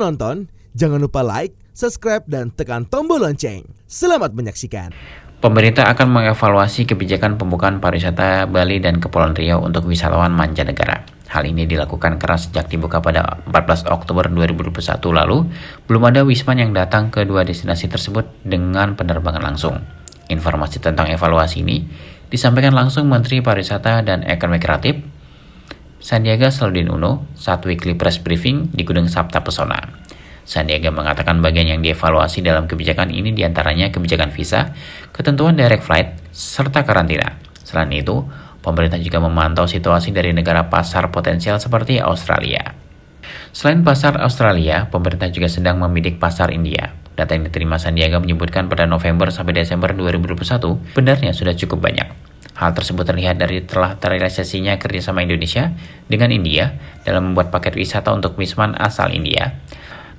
menonton, jangan lupa like, subscribe, dan tekan tombol lonceng. Selamat menyaksikan. Pemerintah akan mengevaluasi kebijakan pembukaan pariwisata Bali dan Kepulauan Riau untuk wisatawan mancanegara. Hal ini dilakukan karena sejak dibuka pada 14 Oktober 2021 lalu, belum ada wisman yang datang ke dua destinasi tersebut dengan penerbangan langsung. Informasi tentang evaluasi ini disampaikan langsung Menteri Pariwisata dan Ekonomi Kreatif, Sandiaga Salahuddin Uno, saat weekly press briefing di Gedung Sabta Pesona. Sandiaga mengatakan bagian yang dievaluasi dalam kebijakan ini diantaranya kebijakan visa, ketentuan direct flight, serta karantina. Selain itu, pemerintah juga memantau situasi dari negara pasar potensial seperti Australia. Selain pasar Australia, pemerintah juga sedang membidik pasar India. Data yang diterima Sandiaga menyebutkan pada November sampai Desember 2021, benarnya sudah cukup banyak. Hal tersebut terlihat dari telah terrealisasinya kerjasama Indonesia dengan India dalam membuat paket wisata untuk wisman asal India,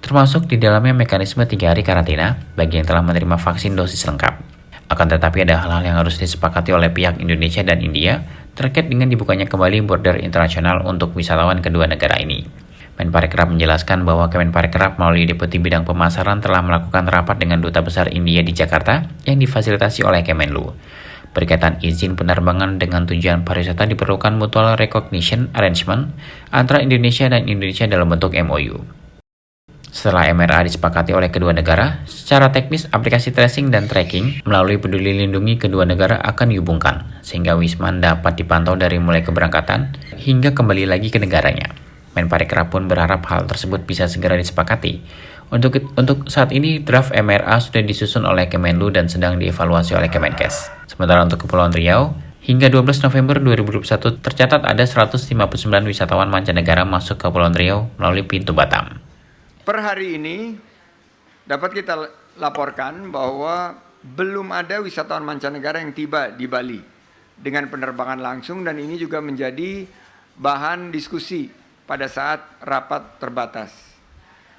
termasuk di dalamnya mekanisme 3 hari karantina bagi yang telah menerima vaksin dosis lengkap. Akan tetapi ada hal-hal yang harus disepakati oleh pihak Indonesia dan India terkait dengan dibukanya kembali border internasional untuk wisatawan kedua negara ini. Menparekraf menjelaskan bahwa Kemenparekraf melalui Deputi Bidang Pemasaran telah melakukan rapat dengan Duta Besar India di Jakarta yang difasilitasi oleh Kemenlu. Berkaitan izin penerbangan dengan tujuan pariwisata diperlukan mutual recognition arrangement antara Indonesia dan Indonesia dalam bentuk MOU. Setelah MRA disepakati oleh kedua negara, secara teknis aplikasi tracing dan tracking melalui Peduli Lindungi kedua negara akan dihubungkan, sehingga wisman dapat dipantau dari mulai keberangkatan hingga kembali lagi ke negaranya. Menparekraf pun berharap hal tersebut bisa segera disepakati. Untuk saat ini, draft MRA sudah disusun oleh Kemenlu dan sedang dievaluasi oleh Kemenkes. Sementara untuk Kepulauan Riau, hingga 12 November 2021 tercatat ada 159 wisatawan mancanegara masuk ke Kepulauan Riau melalui pintu Batam. Per hari ini dapat kita laporkan bahwa belum ada wisatawan mancanegara yang tiba di Bali dengan penerbangan langsung, dan ini juga menjadi bahan diskusi pada saat rapat terbatas.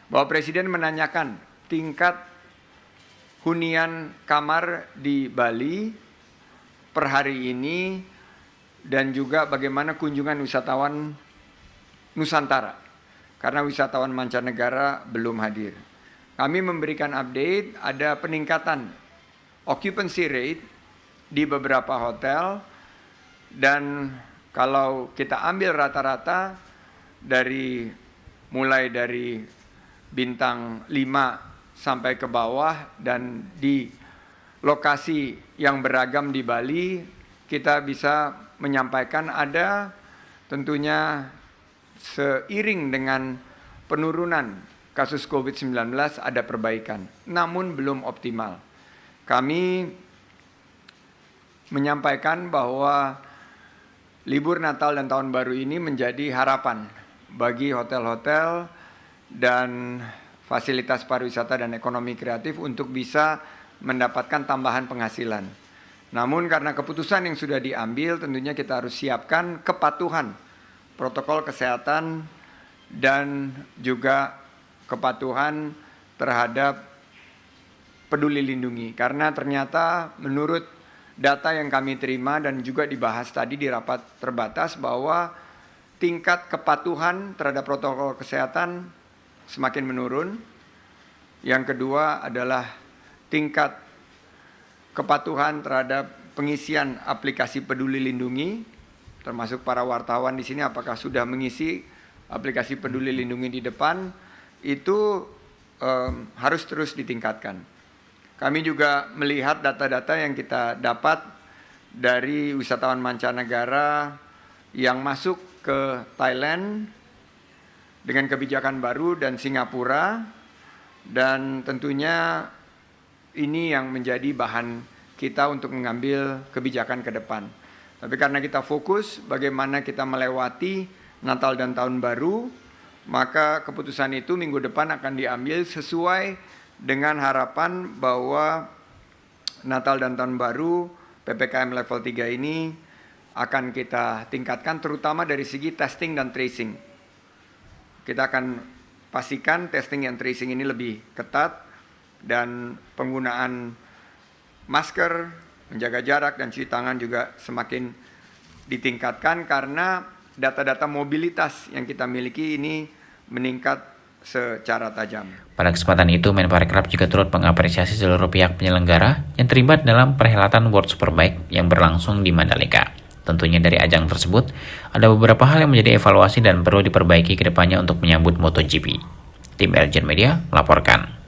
Bahwa Presiden menanyakan tingkat hunian kamar di Bali per hari ini dan juga bagaimana kunjungan wisatawan Nusantara. Karena wisatawan mancanegara belum hadir. Kami memberikan update, ada peningkatan occupancy rate di beberapa hotel, dan kalau kita ambil rata-rata mulai dari bintang 5 sampai ke bawah dan di lokasi yang beragam di Bali, kita bisa menyampaikan ada tentunya seiring dengan penurunan kasus COVID-19 ada perbaikan, namun belum optimal. Kami menyampaikan bahwa libur Natal dan Tahun Baru ini menjadi harapan bagi hotel-hotel dan fasilitas pariwisata dan ekonomi kreatif untuk bisa mendapatkan tambahan penghasilan. Namun karena keputusan yang sudah diambil, tentunya kita harus siapkan kepatuhan protokol kesehatan dan juga kepatuhan terhadap Peduli Lindungi. Karena ternyata menurut data yang kami terima dan juga dibahas tadi di rapat terbatas bahwa tingkat kepatuhan terhadap protokol kesehatan semakin menurun. Yang kedua adalah tingkat kepatuhan terhadap pengisian aplikasi Peduli Lindungi, termasuk para wartawan di sini apakah sudah mengisi aplikasi Peduli Lindungi di depan, itu harus terus ditingkatkan. Kami juga melihat data-data yang kita dapat dari wisatawan mancanegara yang masuk ke Thailand dengan kebijakan baru dan Singapura, dan tentunya ini yang menjadi bahan kita untuk mengambil kebijakan ke depan. Tapi karena kita fokus bagaimana kita melewati Natal dan Tahun Baru, maka keputusan itu minggu depan akan diambil sesuai dengan harapan bahwa Natal dan Tahun Baru PPKM level 3 ini akan kita tingkatkan terutama dari segi testing dan tracing. Kita akan pastikan testing dan tracing ini lebih ketat dan penggunaan masker, menjaga jarak dan cuci tangan juga semakin ditingkatkan karena data-data mobilitas yang kita miliki ini meningkat secara tajam. Pada kesempatan itu, Menparekraf juga turut mengapresiasi seluruh pihak penyelenggara yang terlibat dalam perhelatan World Superbike yang berlangsung di Mandalika. Tentunya dari ajang tersebut, ada beberapa hal yang menjadi evaluasi dan perlu diperbaiki ke depannya untuk menyambut MotoGP. Tim Elgen Media melaporkan.